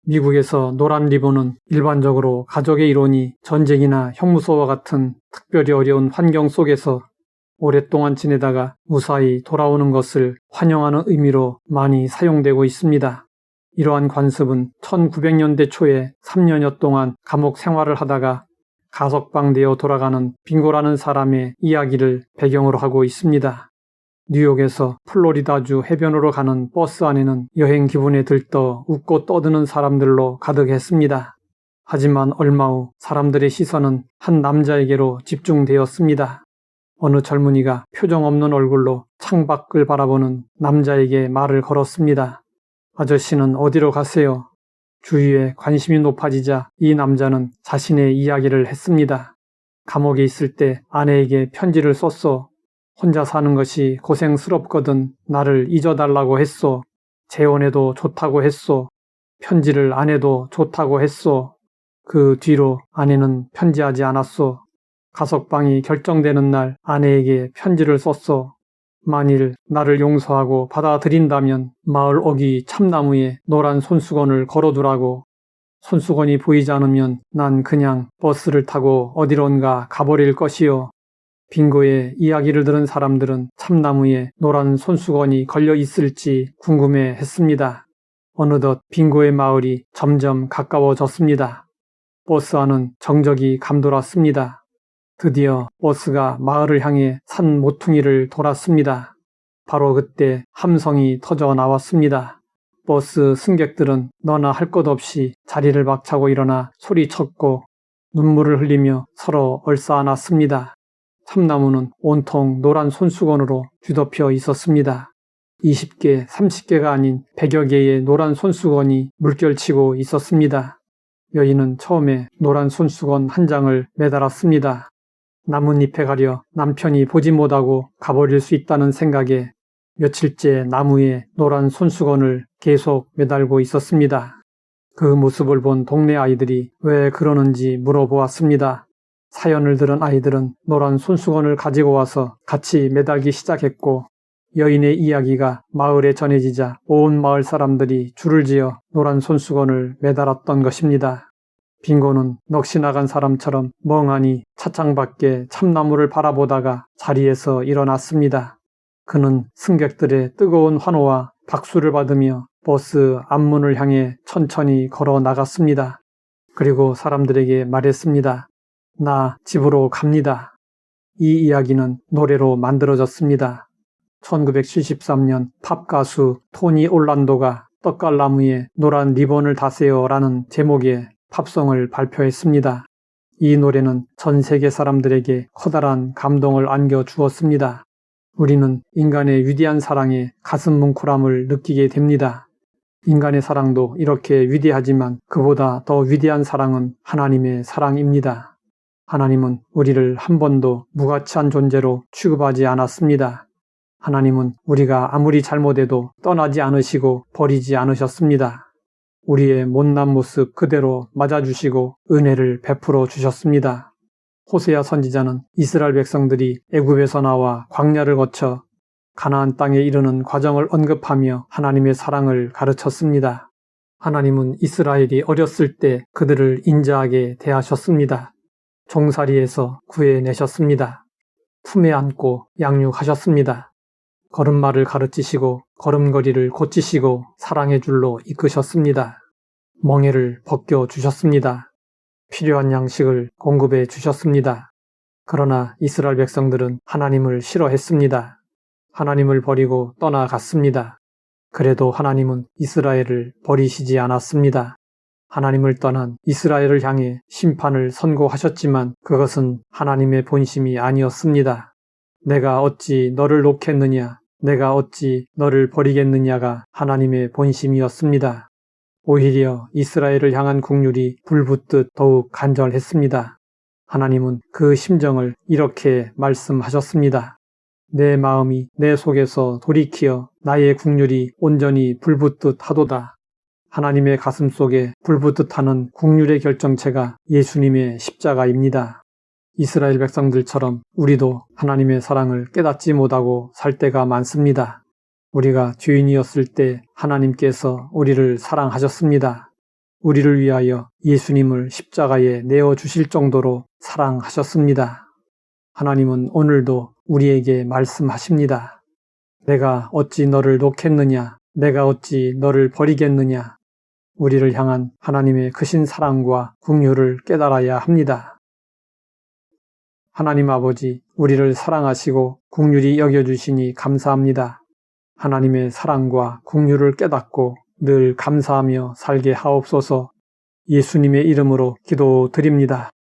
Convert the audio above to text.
미국에서 노란 리본은 일반적으로 가족의 일원이 전쟁이나 형무소와 같은 특별히 어려운 환경 속에서 오랫동안 지내다가 무사히 돌아오는 것을 환영하는 의미로 많이 사용되고 있습니다. 이러한 관습은 1900년대 초에 3년여 동안 감옥 생활을 하다가 가석방되어 돌아가는 빙고라는 사람의 이야기를 배경으로 하고 있습니다. 뉴욕에서 플로리다주 해변으로 가는 버스 안에는 여행 기분에 들떠 웃고 떠드는 사람들로 가득했습니다. 하지만 얼마 후 사람들의 시선은 한 남자에게로 집중되었습니다. 어느 젊은이가 표정 없는 얼굴로 창밖을 바라보는 남자에게 말을 걸었습니다. 아저씨는 어디로 가세요? 주위에 관심이 높아지자 이 남자는 자신의 이야기를 했습니다. 감옥에 있을 때 아내에게 편지를 썼소. 혼자 사는 것이 고생스럽거든 나를 잊어달라고 했소. 재혼해도 좋다고 했소. 편지를 안 해도 좋다고 했소. 그 뒤로 아내는 편지하지 않았소. 가석방이 결정되는 날 아내에게 편지를 썼소. 만일 나를 용서하고 받아들인다면 마을 어귀 참나무에 노란 손수건을 걸어두라고. 손수건이 보이지 않으면 난 그냥 버스를 타고 어디론가 가버릴 것이요. 빙고의 이야기를 들은 사람들은 참나무에 노란 손수건이 걸려 있을지 궁금해 했습니다. 어느덧 빙고의 마을이 점점 가까워졌습니다. 버스 안은 정적이 감돌았습니다. 드디어 버스가 마을을 향해 산 모퉁이를 돌았습니다. 바로 그때 함성이 터져 나왔습니다. 버스 승객들은 너나 할 것 없이 자리를 박차고 일어나 소리쳤고 눈물을 흘리며 서로 얼싸안았습니다. 참나무는 온통 노란 손수건으로 뒤덮여 있었습니다. 20개, 30개가 아닌 100여 개의 노란 손수건이 물결치고 있었습니다. 여인은 처음에 노란 손수건 한 장을 매달았습니다. 나뭇잎에 가려 남편이 보지 못하고 가버릴 수 있다는 생각에 며칠째 나무에 노란 손수건을 계속 매달고 있었습니다. 그 모습을 본 동네 아이들이 왜 그러는지 물어보았습니다. 사연을 들은 아이들은 노란 손수건을 가지고 와서 같이 매달기 시작했고 여인의 이야기가 마을에 전해지자 온 마을 사람들이 줄을 지어 노란 손수건을 매달았던 것입니다. 빙고는 넋이 나간 사람처럼 멍하니 차창 밖에 참나무를 바라보다가 자리에서 일어났습니다. 그는 승객들의 뜨거운 환호와 박수를 받으며 버스 앞문을 향해 천천히 걸어 나갔습니다. 그리고 사람들에게 말했습니다. 나 집으로 갑니다. 이 이야기는 노래로 만들어졌습니다. 1973년 팝 가수 토니 올란도가 떡갈나무에 노란 리본을 다세요라는 제목의 팝송을 발표했습니다. 이 노래는 전 세계 사람들에게 커다란 감동을 안겨주었습니다. 우리는 인간의 위대한 사랑에 가슴 뭉클함을 느끼게 됩니다. 인간의 사랑도 이렇게 위대하지만 그보다 더 위대한 사랑은 하나님의 사랑입니다. 하나님은 우리를 한 번도 무가치한 존재로 취급하지 않았습니다. 하나님은 우리가 아무리 잘못해도 떠나지 않으시고 버리지 않으셨습니다. 우리의 못난 모습 그대로 맞아주시고 은혜를 베풀어 주셨습니다. 호세아 선지자는 이스라엘 백성들이 애굽에서 나와 광야를 거쳐 가나안 땅에 이르는 과정을 언급하며 하나님의 사랑을 가르쳤습니다. 하나님은 이스라엘이 어렸을 때 그들을 인자하게 대하셨습니다. 종살이에서 구해내셨습니다. 품에 안고 양육하셨습니다. 걸음마를 가르치시고 걸음걸이를 고치시고 사랑의 줄로 이끄셨습니다. 멍에를 벗겨주셨습니다. 필요한 양식을 공급해 주셨습니다. 그러나 이스라엘 백성들은 하나님을 싫어했습니다. 하나님을 버리고 떠나갔습니다. 그래도 하나님은 이스라엘을 버리시지 않았습니다. 하나님을 떠난 이스라엘을 향해 심판을 선고하셨지만 그것은 하나님의 본심이 아니었습니다. 내가 어찌 너를 놓겠느냐, 내가 어찌 너를 버리겠느냐가 하나님의 본심이었습니다. 오히려 이스라엘을 향한 국률이 불붙듯 더욱 간절했습니다. 하나님은 그 심정을 이렇게 말씀하셨습니다. 내 마음이 내 속에서 돌이키어 나의 국률이 온전히 불붙듯 하도다. 하나님의 가슴 속에 불붙듯 하는 국률의 결정체가 예수님의 십자가입니다. 이스라엘 백성들처럼 우리도 하나님의 사랑을 깨닫지 못하고 살 때가 많습니다. 우리가 죄인이었을 때 하나님께서 우리를 사랑하셨습니다. 우리를 위하여 예수님을 십자가에 내어주실 정도로 사랑하셨습니다. 하나님은 오늘도 우리에게 말씀하십니다. 내가 어찌 너를 놓겠느냐? 내가 어찌 너를 버리겠느냐? 우리를 향한 하나님의 크신 사랑과 긍휼을 깨달아야 합니다. 하나님 아버지, 우리를 사랑하시고 긍휼히 여겨주시니 감사합니다. 하나님의 사랑과 긍휼을 깨닫고 늘 감사하며 살게 하옵소서. 예수님의 이름으로 기도드립니다.